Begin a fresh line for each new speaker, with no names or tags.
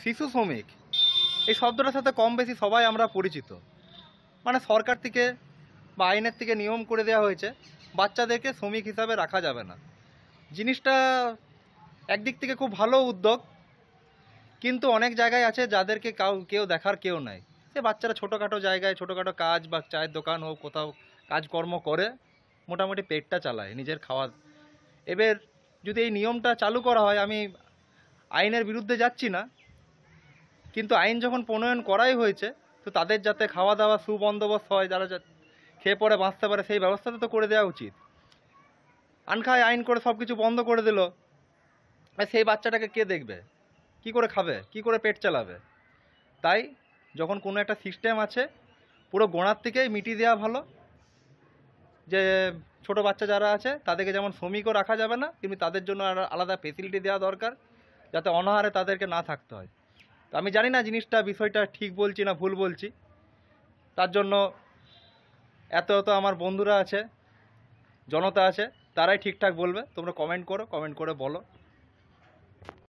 শিশু শ্রমিক এই শব্দটার সাথে কম বেশি সবাই আমরা পরিচিত। মানে সরকার থেকে বা আইনের থেকে নিয়ম করে দেওয়া হয়েছে বাচ্চাদেরকে শ্রমিক হিসাবে রাখা যাবে না। জিনিসটা একদিক থেকে খুব ভালো উদ্যোগ, কিন্তু অনেক জায়গায় আছে যাদেরকে কেউ দেখার কেউ নাই। সে বাচ্চারা ছোটোখাটো জায়গায় ছোটোখাটো কাজ বা চায়ের দোকান হোক কোথাও কাজকর্ম করে মোটামুটি পেটটা চালায়, নিজের খাওয়া। এবার যদি এই নিয়মটা চালু করা হয়, আমি আইনের বিরুদ্ধে যাচ্ছি না, কিন্তু আইন যখন প্রণয়ন করাই হয়েছে তো তাদের যাতে খাওয়া দাওয়া সুবন্দোবস্ত হয়, যারা খেয়ে পরে বাঁচতে পারে সেই ব্যবস্থাটা তো করে দেওয়া উচিত। আনখায় আইন করে সব কিছু বন্ধ করে দিল, সেই বাচ্চাটাকে কে দেখবে, কি করে খাবে, কি করে পেট চালাবে? তাই যখন কোনো একটা সিস্টেম আছে পুরো গোড়ার থেকেই মিটিয়ে দেওয়া ভালো, যে ছোট বাচ্চা যারা আছে তাদেরকে যেমন শ্রমিকও রাখা যাবে না, কিন্তু তাদের জন্য আলাদা ফেসিলিটি দেওয়া দরকার, যাতে অনাহারে তাদেরকে না থাকতে হয়। তো আমি জানি না জিনিসটা বিষয়টা ঠিক বলছি না ভুল বলছি, তার জন্য এত আমার বন্ধুরা আছে, জনতা আছে, তারাই ঠিকঠাক বলবে। তোমরা কমেন্ট করো, কমেন্ট করে বলো।